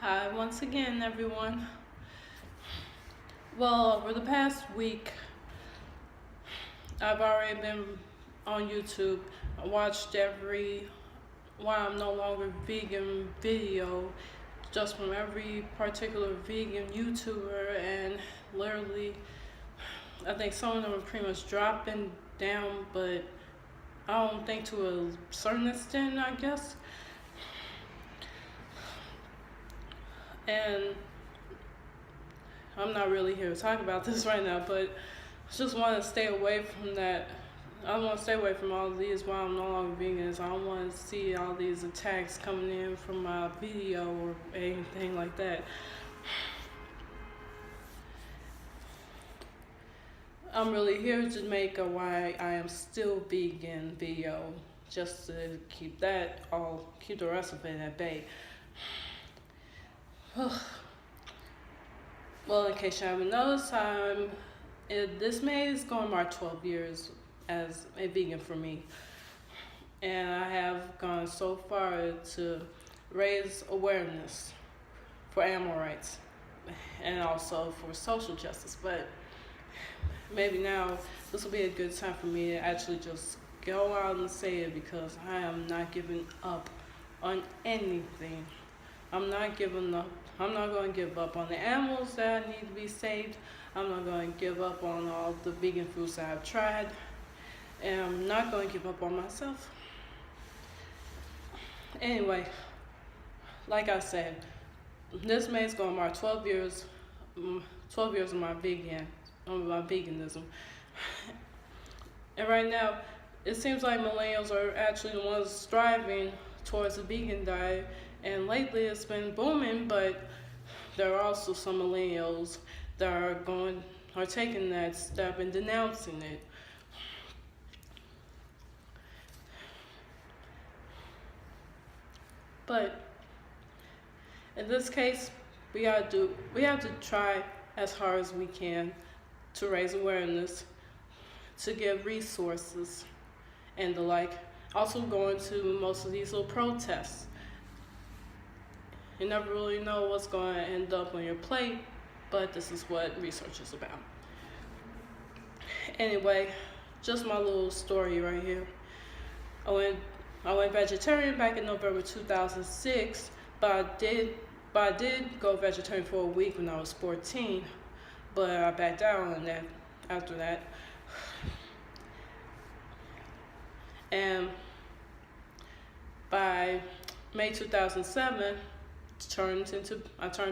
Hi, once again, everyone. Well, over the past week, I've already been on YouTube. I watched every Why I'm No Longer Vegan video just from every particular vegan YouTuber, and literally, I think some of them are pretty much dropping down, but I don't think to a certain extent, I guess. And I'm not really here to talk about this right now, but I just want to stay away from that. I want to stay away from all these while I'm no longer vegan. I don't want to see all these attacks coming in from my video or anything like that. I'm really here to make a why I am still vegan video, just to keep the rest of it at bay. Well, in case you haven't noticed, this May is going to mark 12 years as a vegan for me. And I have gone so far to raise awareness for animal rights and also for social justice. But maybe now this will be a good time for me to actually just go out and say it, because I am not giving up on anything. I'm not giving up. I'm not going to give up on the animals that need to be saved. I'm not going to give up on all the vegan foods that I've tried. And I'm not going to give up on myself. Anyway, like I said, this May is going to mark 12 years of my veganism. And right now, it seems like millennials are actually the ones striving towards a vegan diet. And lately it's been booming, but there are also some millennials that are taking that step and denouncing it. But in this case, we have to try as hard as we can to raise awareness, to give resources and the like. Also going to most of these little protests. You never really know what's going to end up on your plate, but this is what research is about. Anyway, just my little story right here. I went vegetarian back in November 2006, but I did go vegetarian for a week when I was 14, but I backed down on that after that. And by May 2007, I turned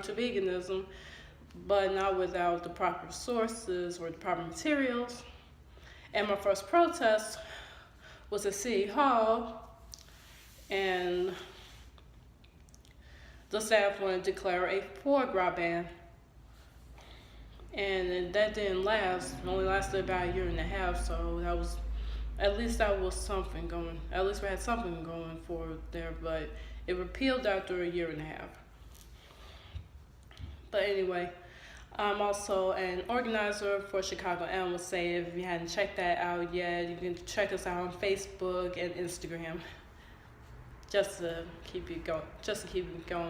to veganism, but not without the proper sources or the proper materials. And my first protest was at City Hall, and the staff wanted to declare a foie gras ban. And that didn't last. It only lasted about a year and a half, so at least that was something going. At least we had something going forward there, but it repealed after a year and a half. But anyway, I'm also an organizer for Chicago Animal Save. If you hadn't checked that out yet, you can check us out on Facebook and Instagram. Just to keep it going.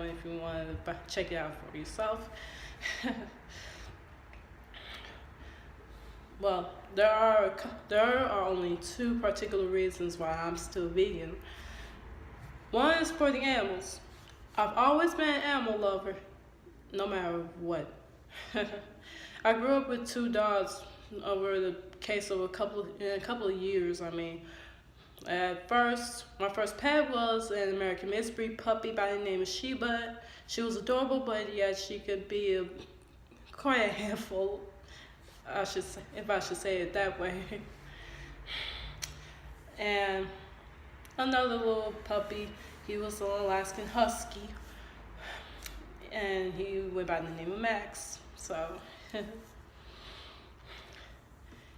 If you want to check it out for yourself. Well, there are only two particular reasons why I'm still vegan. One is for the animals. I've always been an animal lover, no matter what. I grew up with 2 dogs over the case of a couple of years. At first, my first pet was an American mixed-breed puppy by the name of Sheba. She was adorable, but yet she could be quite a handful, if I should say it that way. And another little puppy, he was an Alaskan Husky, and he went by the name of Max. So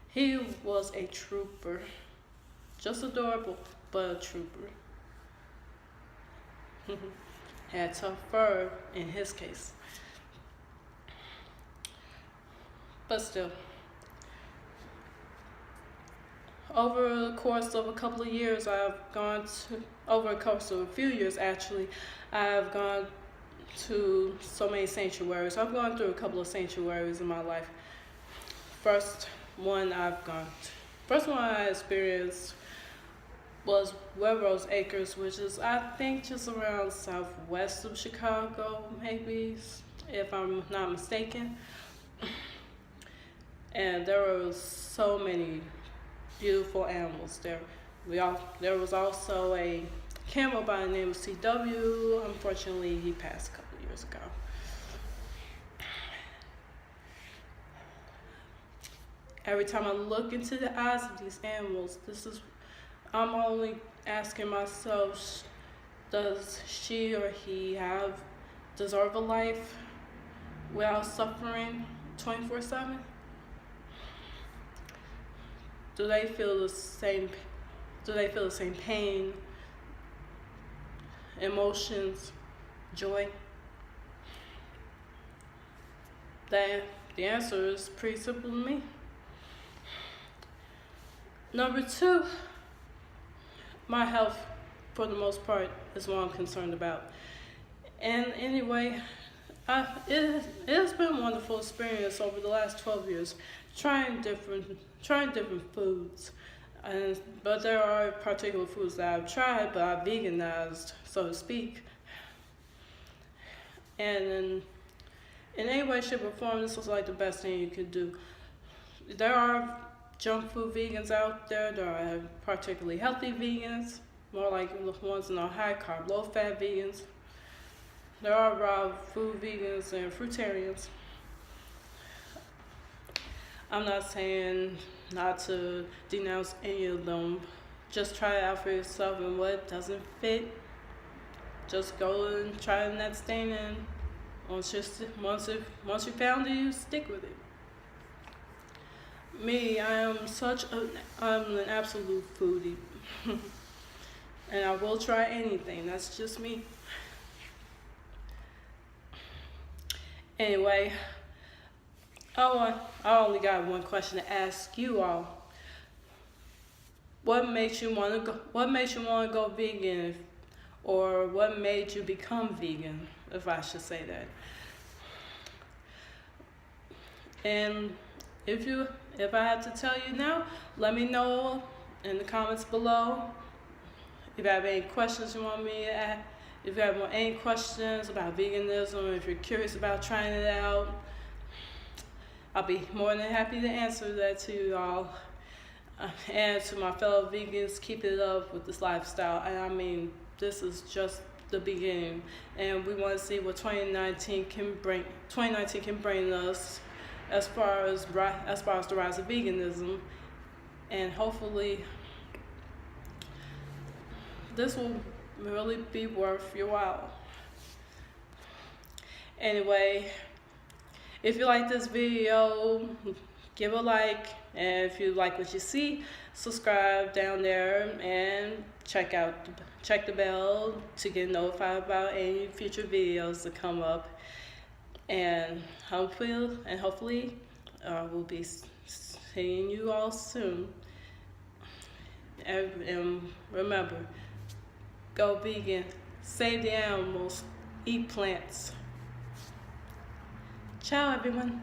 he was a trooper, just adorable, but a trooper. Had tough fur in his case. But still, over the course of a few years actually, I've gone to so many sanctuaries. I've gone through a couple of sanctuaries in my life. First one I experienced was Rose Acres, which is I think just around southwest of Chicago, maybe, if I'm not mistaken. And there were so many beautiful animals there. There was also a camel by the name of CW. Unfortunately, he passed a couple of years ago. Every time I look into the eyes of these animals, I'm only asking myself, does she or he deserve a life without suffering 24/7? Do they feel the same? Do they feel the same pain, emotions, joy? The answer is pretty simple to me. Number two, my health, for the most part, is what I'm concerned about. And anyway, it has been a wonderful experience over the last 12 years, trying different foods. But there are particular foods that I've tried, but I've veganized, so to speak. And in any way, shape, or form, this was like the best thing you could do. There are junk food vegans out there. There are particularly healthy vegans, more like the ones in the high carb, low fat vegans. There are raw food vegans and fruitarians. I'm not saying not to denounce any of them. Just try it out for yourself, and what doesn't fit, just go and try the next thing, and once you found it, you stick with it. Me, I'm an absolute foodie. And I will try anything. That's just me. Anyway, I only got one question to ask you all. What makes you want to go vegan, or what made you become vegan, if I should say that? And if I had to tell you now, let me know in the comments below. If you have any questions you want me to ask, if you have any questions about veganism, if you're curious about trying it out, I'll be more than happy to answer that to you all. And to my fellow vegans, keep it up with this lifestyle. And I mean, this is just the beginning, and we want to see what 2019 can bring. 2019 can bring us as far as the rise of veganism, and hopefully this will really be worth your while. Anyway, if you like this video, give a like, and if you like what you see, subscribe down there and check the bell to get notified about any future videos that come up. And hopefully we'll be seeing you all soon. And remember, go vegan, save the animals, eat plants. Ciao, everyone.